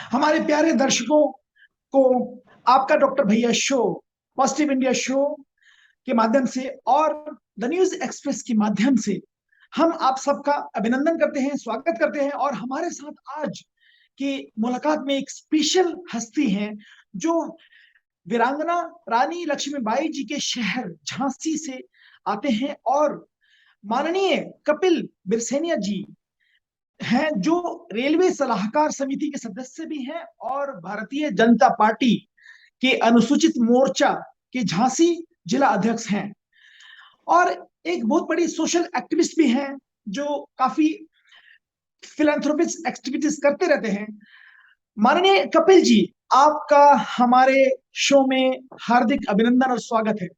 हमारे प्यारे दर्शकों को आपका डॉक्टर भैया शो, पॉजिटिव इंडिया शो के माध्यम से और द न्यूज एक्सप्रेस के माध्यम से हम आप सबका अभिनंदन करते हैं, स्वागत करते हैं। और हमारे साथ आज की मुलाकात में एक स्पेशल हस्ती है जो वीरांगना रानी लक्ष्मीबाई जी के शहर झांसी से आते हैं और माननीय कपिल बिरसेनिया जी हैं, जो रेलवे सलाहकार समिति के सदस्य भी हैं और भारतीय जनता पार्टी के अनुसूचित मोर्चा के झांसी जिला अध्यक्ष हैं और एक बहुत बड़ी सोशल एक्टिविस्ट भी हैं जो काफी फिलैंथ्रोपिक एक्टिविटीज करते रहते हैं। माननीय कपिल जी, आपका हमारे शो में हार्दिक अभिनंदन और स्वागत है।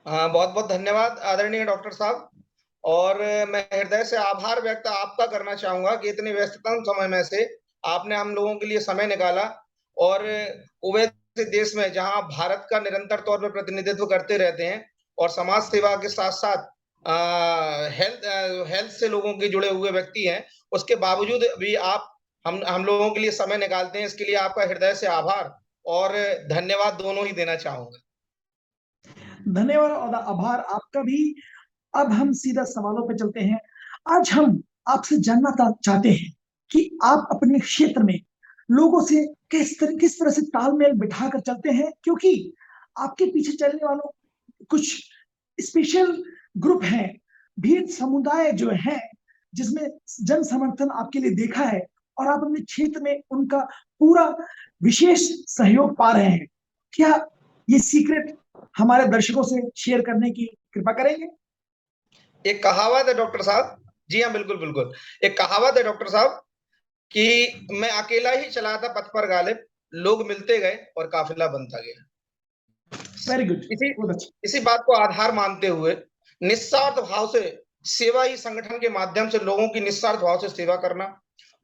बहुत बहुत धन्यवाद आदरणीय डॉक्टर साहब। और मैं हृदय से आभार व्यक्त आपका करना चाहूंगा कि इतने व्यस्ततम समय में से आपने हम लोगों के लिए समय निकाला और कुवैत देश में जहां भारत का निरंतर तौर पर प्रतिनिधित्व करते रहते हैं और समाज सेवा के साथ साथ हेल्थ से लोगों के जुड़े हुए व्यक्ति हैं, उसके बावजूद भी आप हम लोगों के लिए समय निकालते हैं। इसके लिए आपका हृदय से आभार और धन्यवाद दोनों ही देना चाहूंगा। धन्यवाद और आभार आपका भी। अब हम सीधा सवालों पे चलते हैं। आज हम आपसे जानना चाहते हैं कि आप अपने क्षेत्र में लोगों से किस तरह से तालमेल बिठाकर चलते हैं, क्योंकि आपके पीछे चलने वालों कुछ स्पेशल ग्रुप हैं, भीड़ समुदाय जो है, जिसमें जन समर्थन आपके लिए देखा है और आप अपने क्षेत्र में उनका पूरा विशेष सहयोग पा रहे हैं। क्या ये सीक्रेट हमारे दर्शकों से शेयर करने की कृपा करेंगे? एक कहावत है डॉक्टर साहब। जी हाँ, बिल्कुल बिल्कुल। एक कहावत है डॉक्टर साहब कि मैं अकेला ही चला था पथ पर गालिब, लोग मिलते गए और काफिला बनता गया। Very good. इसी बात को आधार मानते हुए निस्वार्थ भाव से सेवा ही संगठन के माध्यम से लोगों की निस्वार्थ भाव से सेवा करना,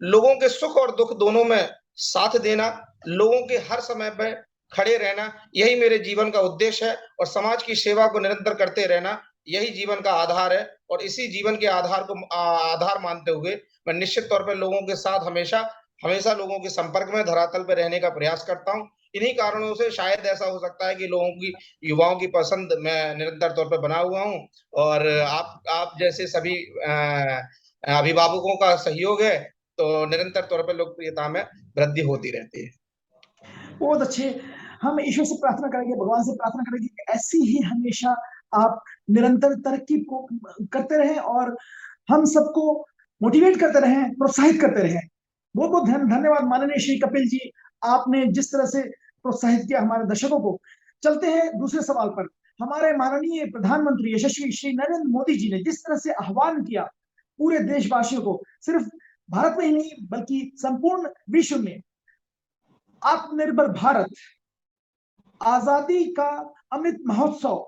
लोगों के सुख और दुख दोनों में साथ देना, लोगों के हर समय पर खड़े रहना, यही मेरे जीवन का उद्देश्य है। और समाज की सेवा को निरंतर करते रहना यही जीवन का आधार है। और इसी जीवन के आधार को आधार मानते हुए मैं निश्चित तौर पर लोगों के साथ हमेशा हमेशा लोगों के संपर्क में धरातल पर रहने का प्रयास करता हूँ। इन्हीं कारणों से शायद ऐसा हो सकता है कि लोगों की युवाओं की पसंद मैं निरंतर तौर पर बना हुआ हूँ और आप जैसे सभी अभिभावकों का सहयोग है तो निरंतर तौर पर लोकप्रियता में वृद्धि होती रहती है। बहुत अच्छे। हम ईश्वर से प्रार्थना करेंगे, भगवान से प्रार्थना करेंगे कि ऐसी ही हमेशा आप निरंतर तरक्की को करते रहें और हम सबको मोटिवेट करते रहें, प्रोत्साहित करते रहें। बहुत बहुत धन्यवाद माननीय श्री कपिल जी, आपने जिस तरह से प्रोत्साहित किया हमारे दर्शकों को। चलते हैं दूसरे सवाल पर। हमारे माननीय प्रधानमंत्री यशस्वी श्री नरेंद्र मोदी जी ने जिस तरह से आह्वान किया पूरे देशवासियों को, सिर्फ भारत में ही नहीं बल्कि संपूर्ण विश्व में, आत्मनिर्भर भारत, आजादी का अमृत महोत्सव,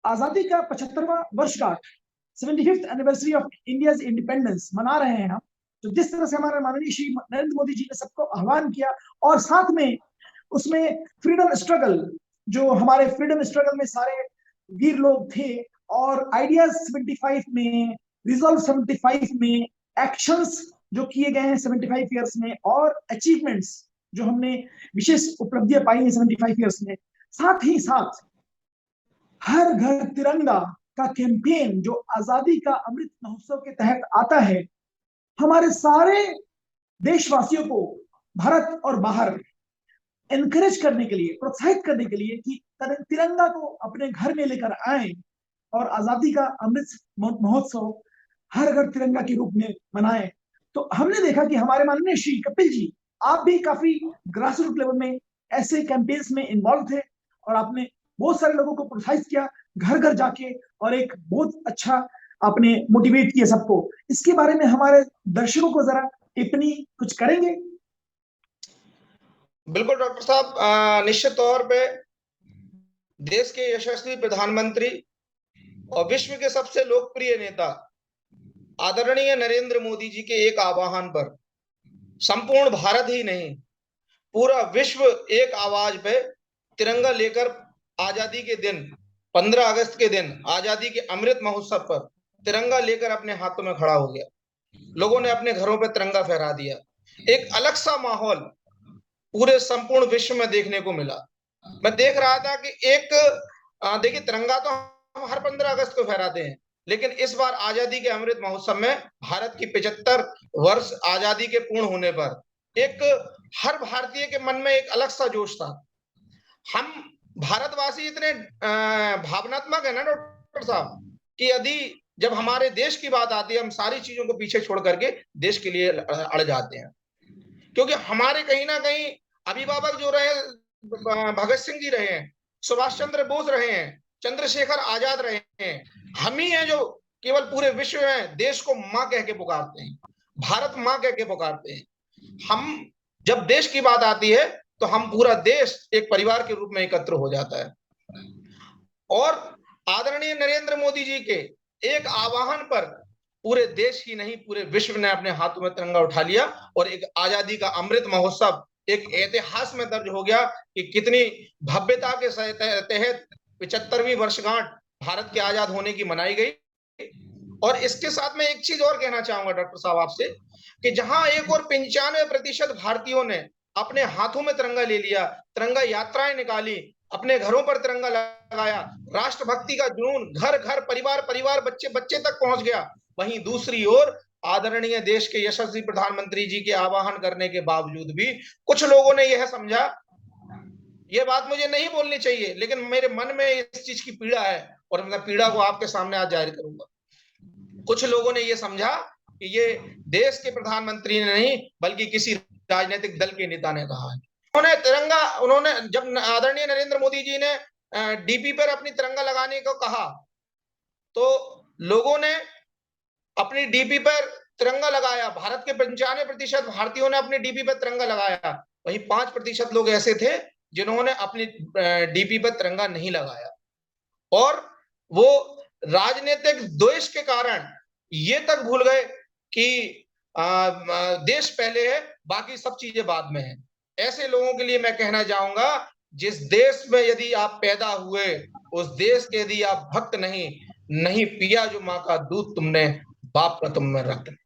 आजादी का 75वां वर्षगांठ, 75th anniversary of India's independence मना रहे हैं हम। तो जिस तरह से हमारे माननीय श्री नरेंद्र मोदी जी ने सबको आह्वान किया और साथ में उसमें फ्रीडम स्ट्रगल, जो हमारे फ्रीडम स्ट्रगल में सारे वीर लोग थे, और आइडियाज 75 में, रिजॉल्व 75 में, एक्शंस जो किए गए हैं 75 ईयर्स में, और अचीवमेंट्स जो हमने विशेष उपलब्धियां पाई हैं 75 ईयर्स में, साथ ही साथ हर घर तिरंगा का कैंपेन जो आजादी का अमृत महोत्सव के तहत आता है, हमारे सारे देशवासियों को भारत और बाहर एनकरेज करने के लिए, प्रोत्साहित करने के लिए कि तिरंगा को अपने घर में लेकर आए और आजादी का अमृत महोत्सव हर घर तिरंगा के रूप में मनाएं। तो हमने देखा कि हमारे माननीय श्री कपिल जी, आप भी काफी ग्रास रूट लेवल में ऐसे कैंपेन्स में इन्वॉल्व थे और आपने बहुत सारे लोगों को प्रोत्साहित किया घर घर जाके, और एक बहुत अच्छा आपने मोटिवेट किया सबको। इसके बारे में हमारे दर्शकों को जरा टिप्पणी कुछ करेंगे? बिल्कुल डॉक्टर साहब, निश्चित तौर पे देश के यशस्वी प्रधानमंत्री और विश्व के सबसे लोकप्रिय नेता आदरणीय नरेंद्र मोदी जी के एक आह्वान पर संपूर्ण भारत ही नहीं पूरा विश्व एक आवाज पे तिरंगा लेकर आजादी के दिन 15 अगस्त के दिन आजादी के अमृत महोत्सव पर तिरंगा लेकर अपने हाथों में खड़ा हो गया। लोगों ने अपने घरों पर तिरंगा फहरा दिया। एक अलग सा माहौल पूरे संपूर्ण विश्व में देखने को मिला। मैं देख रहा था कि देखिए, तिरंगा तो हम हर 15 अगस्त को फहराते हैं, लेकिन इस बार आजादी के अमृत महोत्सव में भारत की 75 वर्ष आजादी के पूर्ण होने पर एक हर भारतीय के मन में एक अलग सा जोश था। हम भारतवासी इतने भावनात्मक है ना डॉक्टर साहब, कि यदि जब हमारे देश की बात आती है, हम सारी चीजों को पीछे छोड़ करके देश के लिए अड़ जाते हैं। क्योंकि हमारे कहीं ना कहीं अभिभावक जो रहे, भगत सिंह जी रहे हैं, सुभाष चंद्र बोस रहे हैं, चंद्रशेखर आजाद रहे हैं। हम ही हैं जो केवल पूरे विश्व में देश को मां कह के पुकारते हैं, भारत मां कह के पुकारते हैं। हम जब देश की बात आती है तो हम पूरा देश एक परिवार के रूप में एकत्र हो जाता है। और आदरणीय नरेंद्र मोदी जी के एक आह्वान पर पूरे देश ही नहीं, पूरे विश्व ने अपने हाथों में तिरंगा उठा लिया और एक आजादी का अमृत महोत्सव एक इतिहास में दर्ज हो गया कि कितनी भव्यता के तहत 75वीं वर्षगांठ भारत के आजाद होने की मनाई गई। और इसके साथ मैं एक चीज और कहना चाहूंगा डॉक्टर साहब आपसे, कि जहां एक और 95% भारतीयों ने अपने हाथों में तिरंगा ले लिया, तिरंगा यात्राएं निकाली, अपने घरों पर तिरंगा लगाया, राष्ट्रभक्ति का जुनून घर घर, परिवार परिवार, बच्चे बच्चे तक पहुंच गया, वहीं दूसरी ओर आदरणीय देश के यशस्वी प्रधानमंत्री जी के आह्वान करने के बावजूद भी कुछ लोगों ने यह समझा, यह बात मुझे नहीं बोलनी चाहिए, लेकिन मेरे मन में इस चीज की पीड़ा है और मैं पीड़ा को आपके सामने आज जाहिर करूंगा। कुछ लोगों ने यह समझा कि ये देश के प्रधानमंत्री ने नहीं, बल्कि किसी राजनीतिक दल के नेता ने कहा है। उन्होंने जब आदरणीय नरेंद्र मोदी जी ने डीपी पर अपनी तिरंगा लगाने को कहा, तो लोगों ने अपनी डीपी पर तिरंगा लगाया। भारत के 95% भारतीयों ने अपनी डीपी पर तिरंगा लगाया। वहीं 5% लोग ऐसे थे जिन्होंने अपनी डीपी पर तिरंगा नहीं लगाया, और वो राजनीतिक द्वेष के कारण ये तक भूल गए कि देश पहले है, बाकी सब चीजें बाद में है। ऐसे लोगों के लिए मैं कहना चाहूंगा, जिस देश में यदि आप पैदा हुए, उस देश के यदि आप भक्त नहीं पिया जो माँ का दूध तुमने, बाप का तुम में रक्त।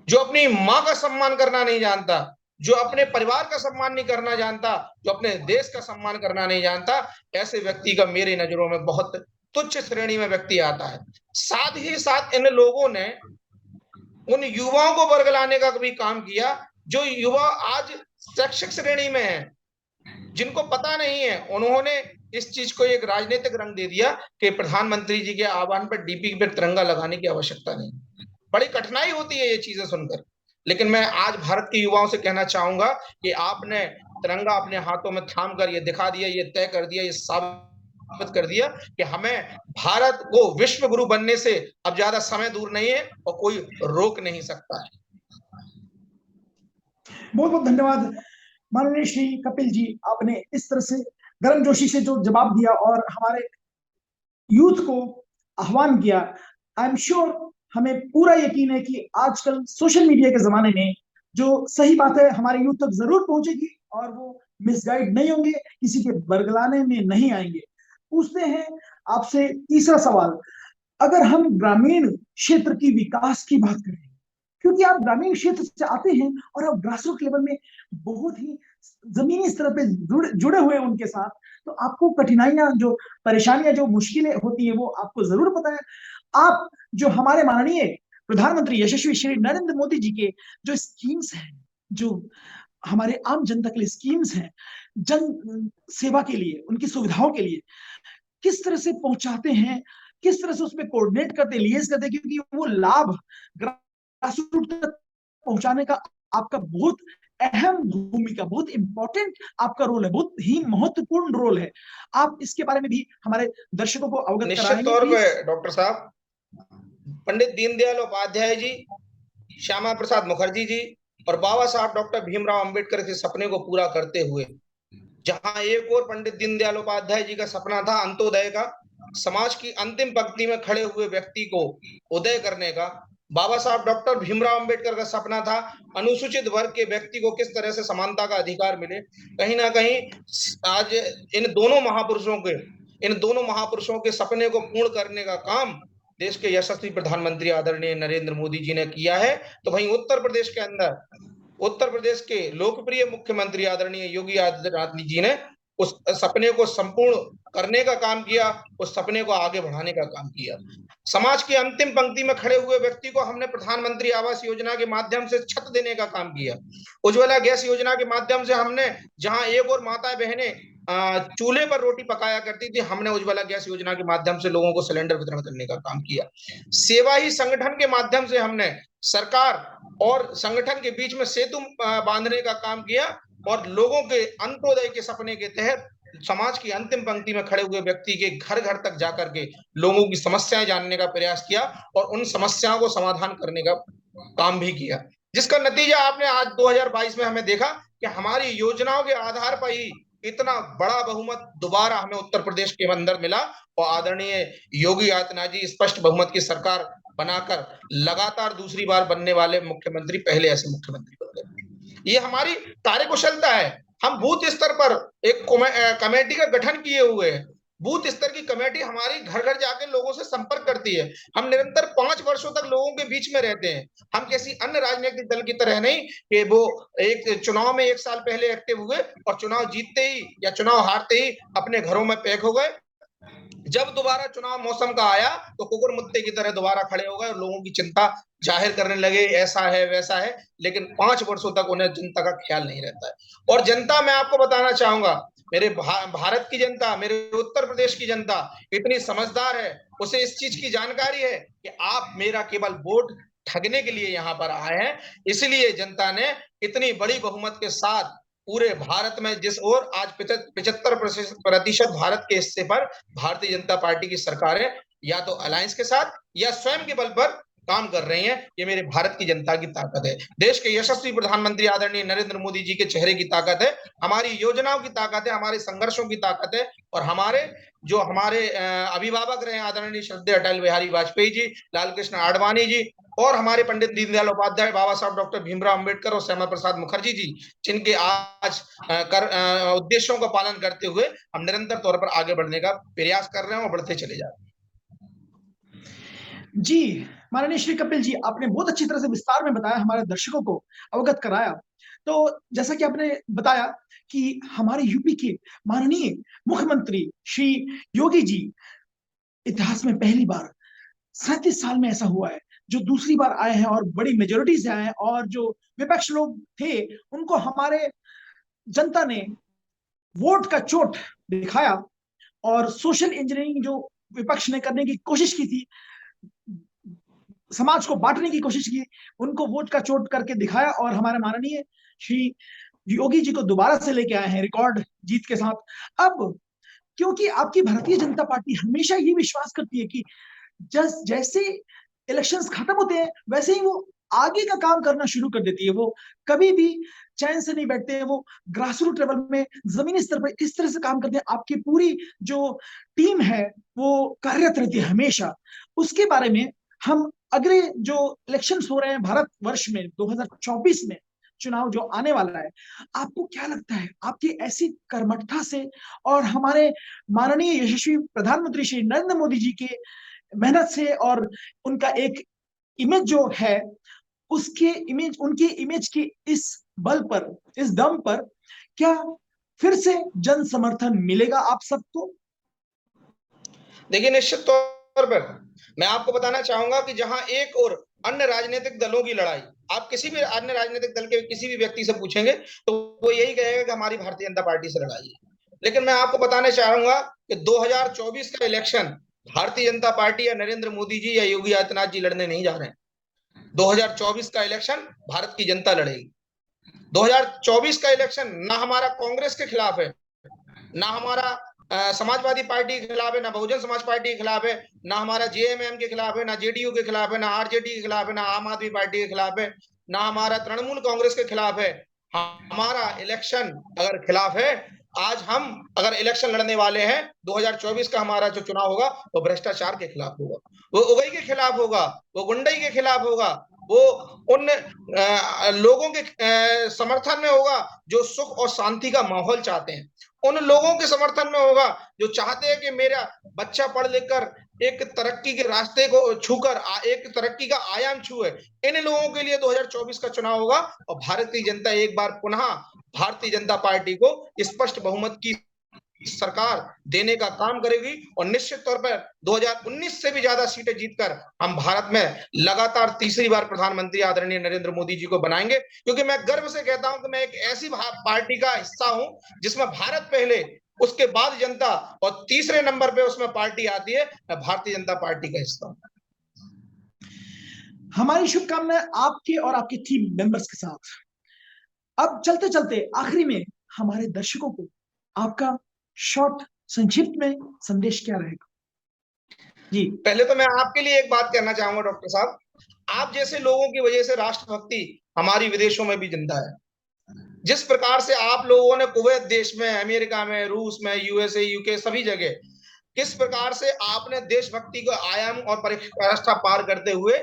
जो अपनी माँ का सम्मान करना नहीं जानता, जो अपने परिवार का सम्मान नहीं करना जानता, जो अपने देश का सम्मान करना नहीं जानता, ऐसे व्यक्ति का मेरी नजरों में बहुत तुच्छ श्रेणी में व्यक्ति आता है। साथ ही साथ इन लोगों ने उन युवाओं को बरगलाने का भी काम किया, जो युवा आज शैक्षिक श्रेणी में है, जिनको पता नहीं है। उन्होंने इस चीज को एक राजनीतिक रंग दे दिया कि प्रधानमंत्री जी के आह्वान पर डीपी पर तिरंगा लगाने की आवश्यकता नहीं। बड़ी कठिनाई होती है ये चीजें सुनकर, लेकिन मैं आज भारत के युवाओं से कहना चाहूंगा कि आपने तिरंगा अपने हाथों में थाम कर ये दिखा दिया, ये तय कर दिया, ये साबित कर दिया कि हमें भारत को विश्व गुरु बनने से अब ज्यादा समय दूर नहीं है और कोई रोक नहीं सकता है। बहुत बहुत धन्यवाद माननीय श्री कपिल जी, आपने इस तरह से गर्मजोशी से जो जवाब दिया और हमारे यूथ को आह्वान किया। आई एम श्योर, हमें पूरा यकीन है कि आजकल सोशल मीडिया के जमाने में जो सही बात है हमारे यूथ तक जरूर पहुंचेगी और वो मिसगाइड नहीं होंगे, किसी के बरगलाने में नहीं आएंगे। पूछते हैं आपसे तीसरा सवाल, अगर हम ग्रामीण क्षेत्र की विकास की बात करें, क्योंकि आप ग्रामीण क्षेत्र से आते हैं और आप ग्रासरूट लेवल में बहुत ही जमीनी स्तर पे जुड़े हुए हैं उनके साथ, तो आपको कठिनाइयां, जो परेशानियां, जो मुश्किलें होती है वो आपको जरूर पता है। आप जो हमारे माननीय प्रधानमंत्री यशस्वी श्री नरेंद्र मोदी जी के जो स्कीम्स हैं, जो हमारे आम जनता के लिए स्कीम्स हैं, जन सेवा के लिए, उनकी सुविधाओं के लिए किस तरह से पहुंचाते हैं, किस तरह से उसमें कोऑर्डिनेट करते, लिएज करते, क्योंकि वो लाभ ग्रासरूट तक पहुंचाने का आपका बहुत अहम भूमिका, बहुत इंपॉर्टेंट आपका रोल है, बहुत ही महत्वपूर्ण रोल है। आप इसके बारे में भी हमारे दर्शकों को अवगत कराएंगे? निश्चित तौर पे डॉक्टर साहब, पंडित दीनदयाल उपाध्याय जी, श्यामा प्रसाद मुखर्जी जी और बाबा साहब डॉक्टर भीमराव अंबेडकर के सपने को पूरा करते हुए, जहां एक और पंडित दीनदयाल उपाध्याय जी का सपना था अंत्योदय का, समाज की अंतिम पंक्ति में खड़े हुए व्यक्ति को उदय करने का, बाबा साहब डॉक्टर भीमराव अंबेडकर का सपना था अनुसूचित वर्ग के व्यक्ति को किस तरह से समानता का अधिकार मिले। कहीं ना कहीं आज इन दोनों महापुरुषों के सपने को पूर्ण करने का काम देश के यशस्वी प्रधानमंत्री आदरणीय नरेंद्र मोदी जी ने किया है। तो वहीं उत्तर प्रदेश के अंदर उत्तर प्रदेश के लोकप्रिय मुख्यमंत्री आदरणीय योगी आदित्यनाथ जी ने उस सपने को संपूर्ण करने का काम किया, उस सपने को आगे बढ़ाने का काम किया। समाज की अंतिम पंक्ति में खड़े हुए व्यक्ति को हमने प्रधानमंत्री आवास योजना के माध्यम से छत देने का काम किया। उज्ज्वला गैस योजना के माध्यम से हमने, जहां एक और माता बहनें चूल्हे पर रोटी पकाया करती थी, हमने उज्ज्वला गैस योजना के माध्यम से लोगों को सिलेंडर वितरण करने का काम किया। सेवा ही संगठन के माध्यम से हमने सरकार और संगठन के बीच में सेतु बांधने का काम किया और लोगों के अंत्योदय के सपने के तहत समाज की अंतिम पंक्ति में खड़े हुए व्यक्ति के घर घर तक जाकर के लोगों की समस्याएं जानने का प्रयास किया और उन समस्याओं को समाधान करने का काम भी किया, जिसका नतीजा आपने आज 2022 में हमें देखा कि हमारी योजनाओं के आधार पर ही इतना बड़ा बहुमत दोबारा हमें उत्तर प्रदेश के अंदर मिला और आदरणीय योगी आदित्यनाथ जी स्पष्ट बहुमत की सरकार बनाकर लगातार दूसरी बार बनने वाले मुख्यमंत्री, पहले ऐसे मुख्यमंत्री बन गए। ये हमारी कार्यकुशलता है। हम बूथ स्तर पर एक कमेटी का गठन किए हुए हैं। बूथ स्तर की कमेटी हमारी घर घर जाके लोगों से संपर्क करती है। हम निरंतर 5 वर्षों तक लोगों के बीच में रहते हैं। हम किसी अन्य राजनीतिक दल की तरह नहीं कि वो एक चुनाव में 1 साल पहले एक्टिव हुए और चुनाव जीतते ही या चुनाव हारते ही अपने घरों में पैक हो गए। जब दोबारा चुनाव मौसम का आया तो कुकुर मुत्ते की तरह दोबारा खड़े हो गए और लोगों की चिंता जाहिर करने लगे, ऐसा है वैसा है, लेकिन 5 वर्षों तक उन्हें जनता का ख्याल नहीं रहता है। और जनता, मैं आपको बताना चाहूंगा, मेरे भारत की जनता, मेरे उत्तर प्रदेश की जनता इतनी समझदार है, उसे इस चीज की जानकारी है कि आप मेरा केवल वोट ठगने के लिए यहाँ पर आए हैं। इसलिए जनता ने इतनी बड़ी बहुमत के साथ पूरे भारत में जिस ओर आज 75% भारत के हिस्से पर भारतीय जनता पार्टी की सरकारें या तो अलायंस के साथ या स्वयं के बल पर काम कर रही हैं, ये मेरे भारत की जनता की ताकत है। देश के यशस्वी प्रधानमंत्री आदरणीय नरेंद्र मोदी जी के चेहरे की ताकत है, हमारी योजनाओं की ताकत है, हमारे संघर्षों की ताकत है और हमारे अभिभावक रहे आदरणीय श्रद्धेय अटल बिहारी वाजपेयी जी, लाल कृष्ण आडवाणी जी और हमारे पंडित दीनदयाल उपाध्याय, बाबा साहब डॉक्टर भीमराव अंबेडकर और श्यामा प्रसाद मुखर्जी जी, जिनके आज उद्देश्यों का पालन करते हुए हम निरंतर तौर पर आगे बढ़ने का प्रयास कर रहे हैं और बढ़ते चले जा रहे हैं। जी, माननीय श्री कपिल जी, आपने बहुत अच्छी तरह से विस्तार में बताया, हमारे दर्शकों को अवगत कराया। तो जैसा कि आपने बताया कि हमारे यूपी के माननीय मुख्यमंत्री श्री योगी जी, इतिहास में पहली बार 37 साल में ऐसा हुआ है जो दूसरी बार आए हैं और बड़ी मेजोरिटी से आए हैं, और जो विपक्ष लोग थे उनको हमारे जनता ने वोट का चोट दिखाया और सोशल इंजीनियरिंग जो विपक्ष ने करने की कोशिश की थी, समाज को बांटने की कोशिश की, उनको वोट का चोट करके दिखाया और हमारे माननीय श्री योगी जी को दोबारा से लेके आए हैं रिकॉर्ड जीत के साथ। अब क्योंकि आपकी भारतीय जनता पार्टी हमेशा ये विश्वास करती है कि जैसे इलेक्शंस खत्म होते हैं वैसे ही वो आगे का काम करना शुरू कर देती है। वो कभी भी चैन से नहीं बैठते हैं, वो ग्रास रूट लेवल में जमीनी स्तर पर इस तरह से काम करते हैं। आपकी पूरी जो टीम है वो कार्यरत रहती है हमेशा। उसके बारे में हम अगले जो इलेक्शंस हो रहे हैं भारत वर्ष में 2024 में चुनाव जो आने वाला है, आपको क्या लगता है आपकी ऐसी कर्मठता से और हमारे माननीय यशस्वी प्रधानमंत्री श्री नरेंद्र मोदी जी के मेहनत से और उनका एक इमेज जो है उनकी इमेज की इस बल पर, इस दम पर क्या फिर से जन समर्थन मिलेगा आप सबको? देखिए, निश्चित तौर पर मैं आपको बताना चाहूंगा कि जहां एक और अन्य राजनीतिक दलों की लड़ाई, आप किसी भी अन्य राजनीतिक दल के किसी भी व्यक्ति से पूछेंगे तो वो यही कहेगा कि हमारी भारतीय जनता पार्टी से लड़ाई है। लेकिन मैं आपको बताना चाहूंगा कि 2024 का इलेक्शन भारतीय जनता पार्टी या नरेंद्र मोदी जी या योगी आदित्यनाथ जी लड़ने नहीं जा रहे हैं। 2024 का इलेक्शन भारत की जनता लड़ेगी। 2024 का इलेक्शन ना हमारा कांग्रेस के खिलाफ है, ना हमारा समाजवादी पार्टी के खिलाफ है, ना बहुजन समाज पार्टी के खिलाफ है, ना हमारा जेएमएम के खिलाफ है, ना जेडीयू के खिलाफ है, ना आरजेडी के खिलाफ है, ना आम आदमी पार्टी के खिलाफ है, ना हमारा तृणमूल कांग्रेस के खिलाफ है। हमारा इलेक्शन अगर खिलाफ है, आज हम अगर इलेक्शन लड़ने वाले हैं, 2024 का हमारा जो चुनाव होगा वो भ्रष्टाचार के खिलाफ होगा, वो उगई के खिलाफ होगा, वो गुंडई के खिलाफ होगा, वो उन लोगों के समर्थन में होगा जो सुख और शांति का माहौल चाहते हैं, उन लोगों के समर्थन में होगा जो चाहते हैं कि मेरा बच्चा पढ़ लिख कर एक तरक्की के रास्ते को छूकर एक तरक्की का आयाम छुए। इन लोगों के लिए 2024 का चुनाव होगा और भारतीय जनता एक बार पुनः भारतीय जनता पार्टी को स्पष्ट बहुमत की सरकार देने का काम करेगी और निश्चित तौर पर 2019 से भी ज्यादा सीटें जीतकर हम भारत में लगातार तीसरी बार प्रधानमंत्री आदरणीय नरेंद्र मोदी जी को बनाएंगे। क्योंकि मैं गर्व से कहता हूं कि मैं एक ऐसी पार्टी का हिस्सा हूं जिसमें भारत पहले, उसके बाद जनता और तीसरे नंबर पे उसमें पार्टी आती है। मैं भारतीय जनता पार्टी का हिस्सा हूं। हमारी शुभकामनाएं आपके और आपके टीम मेंबर्स के साथ। अब चलते चलते आखिरी में हमारे दर्शकों को आपका शॉर्ट संक्षिप्त में संदेश क्या रहेगा? जी, पहले तो मैं आपके लिए एक बात कहना चाहूंगा डॉक्टर साहब, आप जैसे लोगों की वजह से राष्ट्रभक्ति हमारी विदेशों में भी जिंदा है। जिस प्रकार से आप लोगों ने कुवैत देश में, अमेरिका में, रूस में, यूएसए, यूके सभी जगह किस प्रकार से आपने देशभक्ति को आयाम और पराकाष्ठा पार करते हुए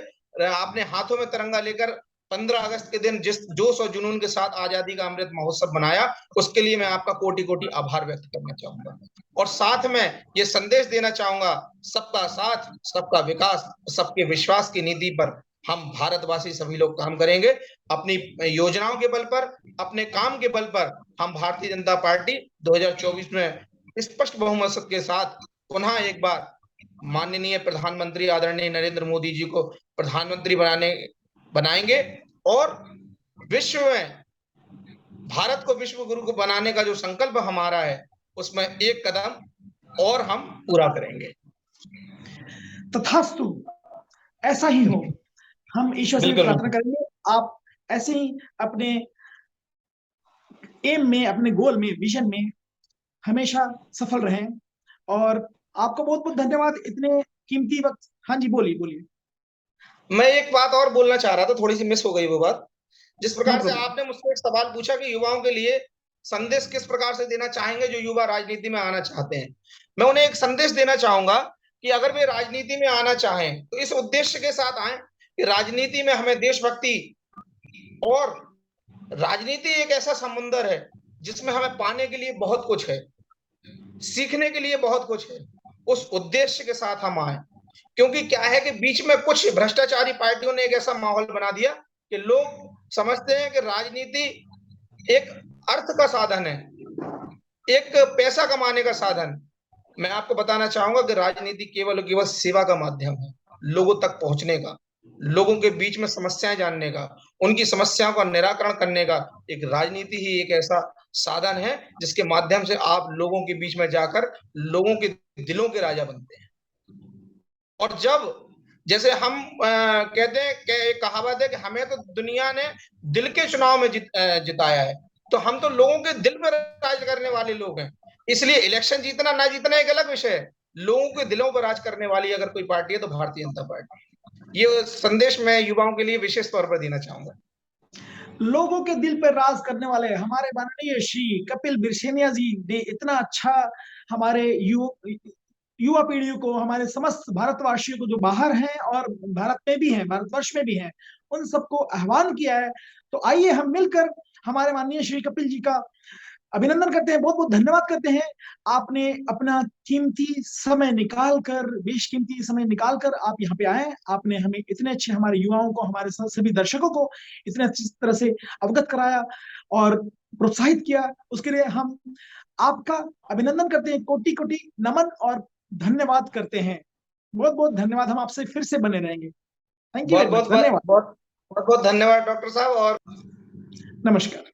आपने हाथों में तिरंगा लेकर 15 अगस्त के दिन जिस जोश और जुनून के साथ आजादी का अमृत महोत्सव बनाया, उसके लिए मैं आपका कोटि कोटि आभार व्यक्त करना चाहूंगा। और साथ में ये संदेश देना चाहूंगा, सबका साथ, सबका विकास, सबके विश्वास की नीति पर हम भारतवासी सभी लोग काम करेंगे। अपनी योजनाओं के बल पर, अपने काम के बल पर हम भारतीय जनता पार्टी 2024 में स्पष्ट बहुमत के साथ पुनः एक बार माननीय प्रधानमंत्री आदरणीय नरेंद्र मोदी जी को प्रधानमंत्री बनाएंगे और विश्व में भारत को विश्व गुरु को बनाने का जो संकल्प हमारा है, उसमें एक कदम और हम पूरा करेंगे। तथास्तु, ऐसा ही हो। हम ईश्वर से प्रार्थना करेंगे आप ऐसे ही अपने एम में, अपने गोल में, विजन में हमेशा सफल रहें। और आपको बहुत बहुत धन्यवाद इतने कीमती वक्त। हाँ जी, बोलिए बोलिए। मैं एक बात और बोलना चाह रहा था, थोड़ी सी मिस हो गई वो बात। जिस प्रकार से आपने मुझसे एक सवाल पूछा कि युवाओं के लिए संदेश किस प्रकार से देना चाहेंगे जो युवा राजनीति में आना चाहते हैं, मैं उन्हें एक संदेश देना चाहूंगा कि अगर वे राजनीति में आना चाहें तो इस उद्देश्य के साथ आए कि राजनीति में हमें देशभक्ति, और राजनीति एक ऐसा समुंदर है जिसमें हमें पाने के लिए बहुत कुछ है, सीखने के लिए बहुत कुछ है। उस उद्देश्य के साथ हम आए, क्योंकि क्या है कि बीच में कुछ भ्रष्टाचारी पार्टियों ने एक ऐसा माहौल बना दिया कि लोग समझते हैं कि राजनीति एक अर्थ का साधन है, एक पैसा कमाने का साधन। मैं आपको बताना चाहूंगा कि राजनीति केवल केवल सेवा का माध्यम है, लोगों तक पहुंचने का, लोगों के बीच में समस्याएं जानने का, उनकी समस्याओं का निराकरण करने का। एक राजनीति ही एक ऐसा साधन है जिसके माध्यम से आप लोगों के बीच में जाकर लोगों के दिलों के राजा बनते हैं। और जब जैसे हम कहते हैं कि एक कहावत है कि हमें तो दुनिया ने दिल के चुनाव में जिताया है, तो हम तो लोगों के दिल में राज करने वाले लोग हैं। इसलिए इलेक्शन जीतना ना जीतना एक अलग विषय है, लोगों के दिलों पर राज करने वाली अगर कोई पार्टी है तो भारतीय जनता पार्टी। ये संदेश मैं युवाओं के लिए विशेष तौर पर देना चाहूंगा। लोगों के दिल पर राज करने वाले हमारे माननीय श्री कपिल बिरसेनिया जी ने इतना अच्छा हमारे युवा पीढ़ी को, हमारे समस्त भारतवासियों को जो बाहर हैं और भारत में भी हैं, भारतवर्ष में भी हैं, उन सबको आह्वान किया है। तो आइए हम मिलकर हमारे माननीय श्री कपिल जी का अभिनंदन करते हैं, बहुत बहुत धन्यवाद करते हैं। आपने अपना कीमती समय निकालकर, बेशकीमती समय निकालकर आप यहाँ पे आए। आपने हमें इतने अच्छे, हमारे युवाओं को, हमारे सभी दर्शकों को इतने अच्छी तरह से अवगत कराया और प्रोत्साहित किया। उसके लिए हम आपका अभिनंदन करते हैं, कोटि कोटि नमन और धन्यवाद करते हैं। बहुत बहुत धन्यवाद। हम आपसे फिर से बने रहेंगे। Thank you very much. धन्यवाद, बहुत बहुत धन्यवाद डॉक्टर साहब और नमस्कार।